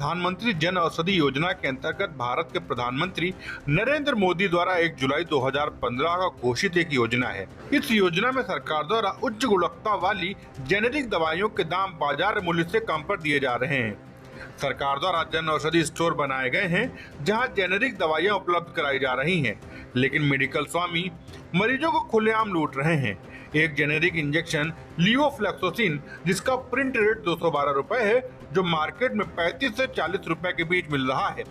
प्रधानमंत्री जन औषधि योजना के अंतर्गत भारत के प्रधानमंत्री नरेंद्र मोदी द्वारा 1 जुलाई 2015 का घोषित एक योजना है। इस योजना में सरकार द्वारा उच्च गुणवत्ता वाली जेनेरिक दवाइयों के दाम बाजार मूल्य से कम पर दिए जा रहे हैं। सरकार द्वारा जन औषधि स्टोर बनाए गए हैं जहां जेनेरिक दवाइयां उपलब्ध कराई जा रही हैं, लेकिन मेडिकल स्वामी मरीजों को खुलेआम लूट रहे हैं। एक जेनेरिक इंजेक्शन लियोफ्लेक्सोसिन जिसका प्रिंट रेट 212 रुपए है, जो मार्केट में 35 से 40 रुपए के बीच मिल रहा है,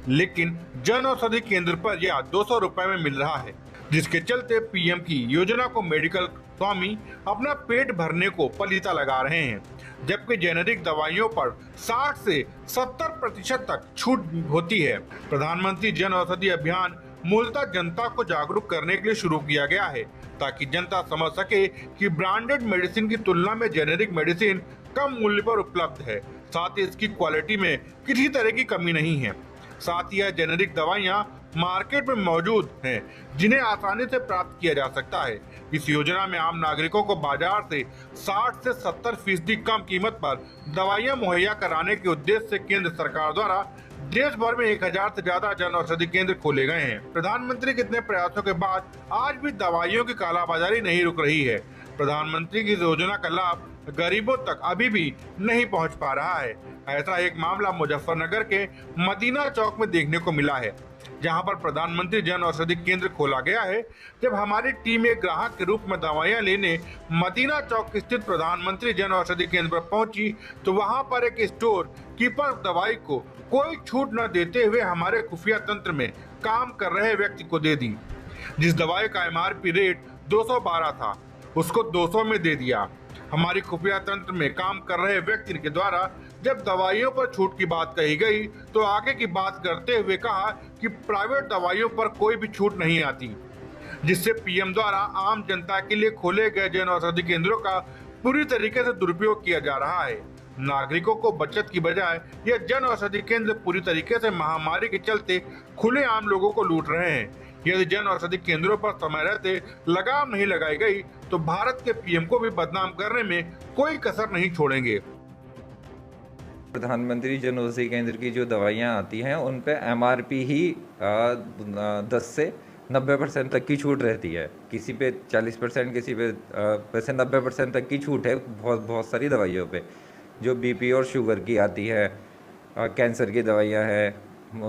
लेकिन जन औषधि केंद्र पर यह 200 रुपए में मिल रहा है, जिसके चलते पीएम की योजना को मेडिकल स्वामी अपना पेट भरने को पलीता लगा रहे हैं, जबकि जेनेरिक दवाइयों पर 60 से 70% तक छूट होती है। प्रधानमंत्री जन औषधि अभियान मूलतः जनता को जागरूक करने के लिए शुरू किया गया है, ताकि जनता समझ सके कि ब्रांडेड मेडिसिन की तुलना में जेनेरिक मेडिसिन कम मूल्य पर उपलब्ध है, साथ ही इसकी क्वालिटी में किसी तरह की कमी नहीं है। साथ ही यह जेनेरिक दवाइयां मार्केट में मौजूद हैं, जिन्हें आसानी से प्राप्त किया जा सकता है। इस योजना में आम नागरिकों को बाजार से 60 से 70% कम कीमत पर दवाइयां मुहैया कराने के उद्देश्य से केंद्र सरकार द्वारा देश भर में 1000 से ज्यादा जन औषधि केंद्र खोले गए हैं। प्रधानमंत्री के इतने प्रयासों के बाद आज भी दवाइयों की कालाबाजारी नहीं रुक रही है। प्रधानमंत्री की योजना का लाभ गरीबों तक अभी भी नहीं पहुंच पा रहा है। ऐसा एक मामला मुजफ्फरनगर के मदीना चौक में देखने को मिला है, जहां पर प्रधानमंत्री जन औषधि केंद्र खोला गया है। जब हमारी टीम एक ग्राहक के रूप में दवाइयां लेने मदीना चौक स्थित प्रधानमंत्री जन औषधि केंद्र पर पहुंची, तो वहां पर एक स्टोर कीपर दवाई को कोई छूट न देते हुए हमारे खुफिया तंत्र में काम कर रहे व्यक्ति को दे दी। जिस दवाई का MRP रेट 212 था, उसको 200 में दे दिया। हमारी खुफिया तंत्र में काम कर रहे व्यक्ति के द्वारा जब दवाइयों पर छूट की बात कही गई, तो आगे की बात करते हुए कहा कि प्राइवेट दवाइयों पर कोई भी छूट नहीं आती, जिससे पीएम द्वारा आम जनता के लिए खोले गए जन औषधि केंद्रों का पूरी तरीके से दुरुपयोग किया जा रहा है। नागरिकों को बचत की बजाय यह जन औषधि केंद्र पूरी तरीके से महामारी के चलते खुले आम लोगों को लूट रहे हैं। यदि जन औषधि केंद्रों पर समय रहते लगाम नहीं लगाई गई, तो भारत के पीएम को भी बदनाम करने में कोई कसर नहीं छोड़ेंगे। प्रधानमंत्री जन औषधि केंद्र की जो दवाइयाँ आती हैं उन पे MRP ही 10 से 90% तक की छूट रहती है। किसी पे 40%, किसी पे वैसे 90% तक की छूट है बहुत सारी दवाइयों पे। जो BP और शुगर की आती है, कैंसर की दवाइयाँ हैं,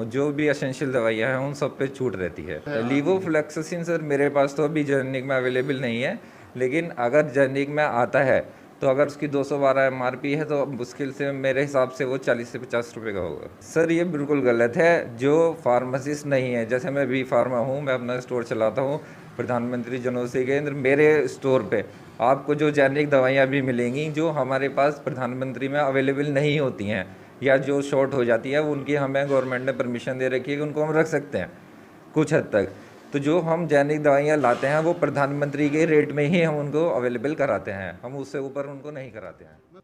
जो भी एसेंशियल दवाइयाँ हैं, उन सब पे छूट रहती है। लीवोफ्लेक्सोसिन सर मेरे पास तो अभी जेनेरिक में अवेलेबल नहीं है, लेकिन अगर जेनेरिक में आता है तो अगर उसकी 212 MRP है तो मुश्किल से मेरे हिसाब से वो 40 से 50 रुपये का होगा। सर ये बिल्कुल गलत है। जो फार्मासिस्ट नहीं है, जैसे मैं भी फार्मा हूँ, मैं अपना स्टोर चलाता हूँ, प्रधानमंत्री जन औषधि केंद्र, मेरे स्टोर पे आपको जो जेनेरिक दवाइयाँ भी मिलेंगी जो हमारे पास प्रधानमंत्री में अवेलेबल नहीं होती हैं या जो शॉर्ट हो जाती है, उनकी हमें गवर्नमेंट ने परमिशन दे रखी है कि उनको हम रख सकते हैं कुछ हद तक। तो जो हम जेनेरिक दवाइयाँ लाते हैं वो प्रधानमंत्री के रेट में ही हम उनको अवेलेबल कराते हैं, हम उससे ऊपर उनको नहीं कराते हैं।